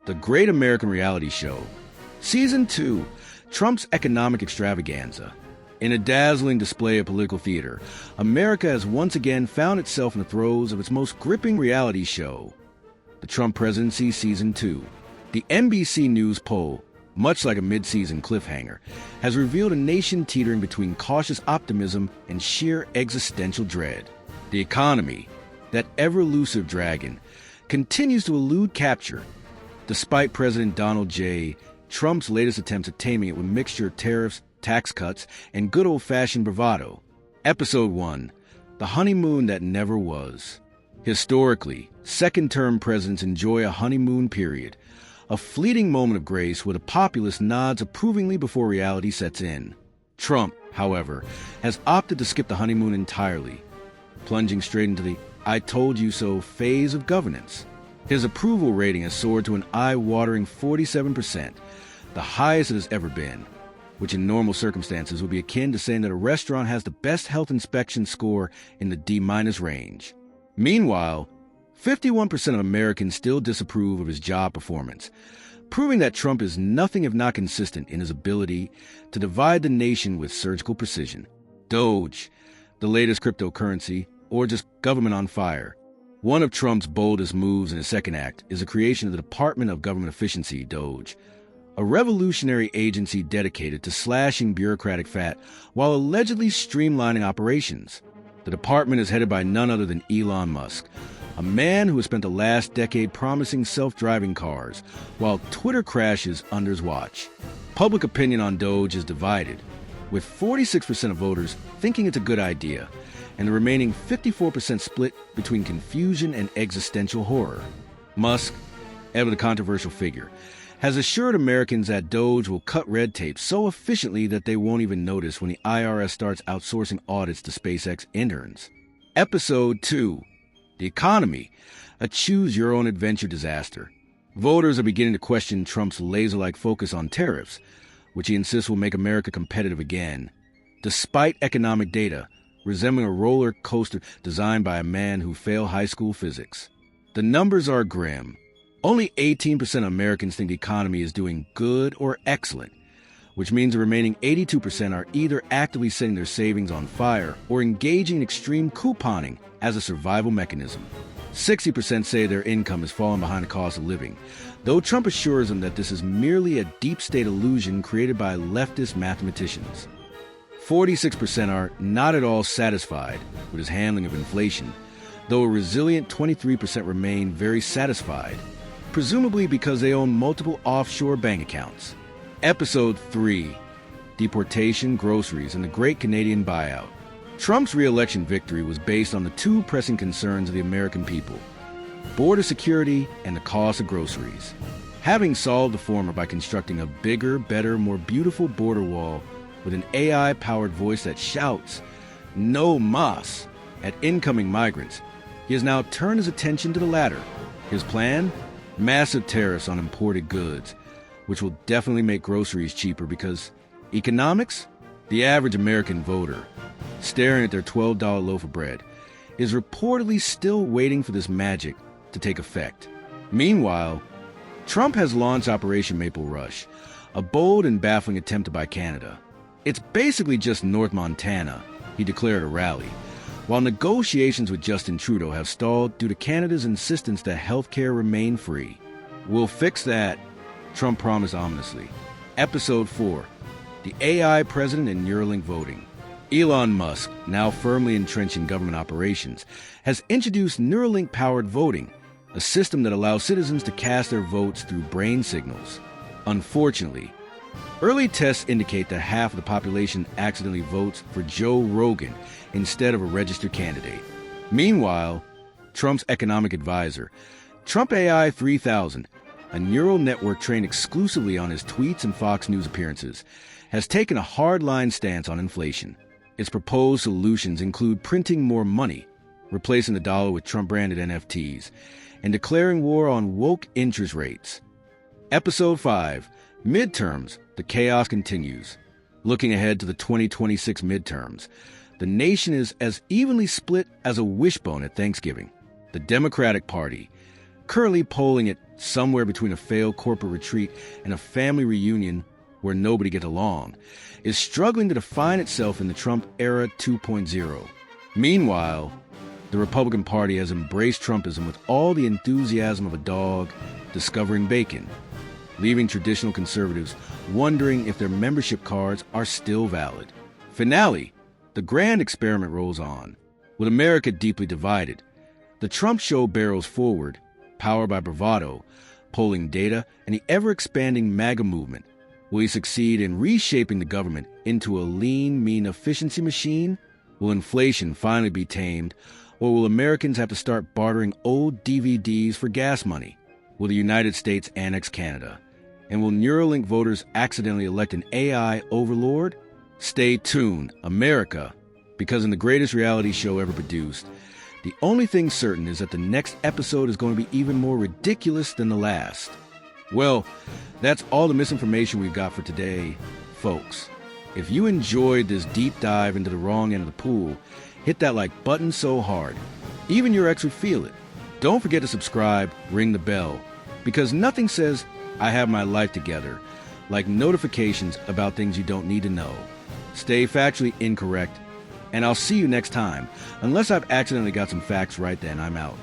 The Great American Reality Show. Season 2, Trump's Economic Extravaganza. In a dazzling display of political theater, America has once again found itself in the throes of its most gripping reality show, the Trump Presidency Season 2. The NBC News poll, much like a mid-season cliffhanger, has revealed a nation teetering between cautious optimism and sheer existential dread. The economy, that ever-elusive dragon, continues to elude capture, despite President Donald J. Trump's latest attempts at taming it with a mixture of tariffs, tax cuts, and good old-fashioned bravado. Episode 1, The Honeymoon That Never Was. Historically, second-term presidents enjoy a honeymoon period, a fleeting moment of grace where the populace nods approvingly before reality sets in. Trump, however, has opted to skip the honeymoon entirely, plunging straight into the "I told you so" phase of governance. His approval rating has soared to an eye-watering 47%, the highest it has ever been, which in normal circumstances would be akin to saying that a restaurant has the best health inspection score in the D- range. Meanwhile, 51% of Americans still disapprove of his job performance, proving that Trump is nothing if not consistent in his ability to divide the nation with surgical precision. DOGE, the latest cryptocurrency, or just government on fire. One of Trump's boldest moves in his second act is the creation of the Department of Government Efficiency, DOGE, a revolutionary agency dedicated to slashing bureaucratic fat while allegedly streamlining operations. The department is headed by none other than Elon Musk, a man who has spent the last decade promising self-driving cars, while Twitter crashes under his watch. Public opinion on DOGE is divided, with 46% of voters thinking it's a good idea, and the remaining 54% split between confusion and existential horror. Musk, ever the controversial figure, has assured Americans that DOGE will cut red tape so efficiently that they won't even notice when the IRS starts outsourcing audits to SpaceX interns. Episode 2, The Economy, a choose-your-own-adventure disaster. Voters are beginning to question Trump's laser-like focus on tariffs, which he insists will make America competitive again, despite economic data resembling a roller coaster designed by a man who failed high school physics. The numbers are grim. Only 18% of Americans think the economy is doing good or excellent, which means the remaining 82% are either actively setting their savings on fire or engaging in extreme couponing as a survival mechanism. 60% say their income has fallen behind the cost of living, though Trump assures them that this is merely a deep state illusion created by leftist mathematicians. 46% are not at all satisfied with his handling of inflation, though a resilient 23% remain very satisfied, presumably because they own multiple offshore bank accounts. Episode 3, Deportation, Groceries, and the Great Canadian Buyout. Trump's re-election victory was based on the two pressing concerns of the American people: border security and the cost of groceries. Having solved the former by constructing a bigger, better, more beautiful border wall with an AI-powered voice that shouts, "No mas," at incoming migrants, he has now turned his attention to the latter. His plan? Massive tariffs on imported goods, which will definitely make groceries cheaper because economics? The average American voter, staring at their $12 loaf of bread, is reportedly still waiting for this magic to take effect. Meanwhile, Trump has launched Operation Maple Rush, a bold and baffling attempt to buy Canada. It's basically just North Montana, he declared at a rally, while negotiations with Justin Trudeau have stalled due to Canada's insistence that health care remain free. "We'll fix that," Trump promised ominously. Episode 4, The AI President and Neuralink Voting. Elon Musk, now firmly entrenched in government operations, has introduced Neuralink-powered voting, a system that allows citizens to cast their votes through brain signals. Unfortunately, early tests indicate that half of the population accidentally votes for Joe Rogan instead of a registered candidate. Meanwhile, Trump's economic advisor, Trump AI 3000, a neural network trained exclusively on his tweets and Fox News appearances, has taken a hard-line stance on inflation. Its proposed solutions include printing more money, replacing the dollar with Trump-branded NFTs, and declaring war on woke interest rates. Episode 5, Midterms, the chaos continues. Looking ahead to the 2026 midterms, the nation is as evenly split as a wishbone at Thanksgiving. The Democratic Party, currently polling at somewhere between a failed corporate retreat and a family reunion where nobody gets along, is struggling to define itself in the Trump era 2.0. Meanwhile, the Republican Party has embraced Trumpism with all the enthusiasm of a dog discovering bacon, leaving traditional conservatives wondering if their membership cards are still valid. Finale, the grand experiment rolls on. With America deeply divided, the Trump show barrels forward, powered by bravado, polling data, and the ever-expanding MAGA movement. Will he succeed in reshaping the government into a lean, mean efficiency machine? Will inflation finally be tamed? Or will Americans have to start bartering old DVDs for gas money? Will the United States annex Canada? And will Neuralink voters accidentally elect an AI overlord? Stay tuned, America, because in the greatest reality show ever produced, the only thing certain is that the next episode is going to be even more ridiculous than the last. Well, that's all the misinformation we've got for today, folks. If you enjoyed this deep dive into the wrong end of the pool, hit that like button so hard, even your ex would feel it. Don't forget to subscribe, ring the bell, because nothing says I have my life together like notifications about things you don't need to know. Stay factually incorrect, and I'll see you next time. Unless I've accidentally got some facts right, then I'm out.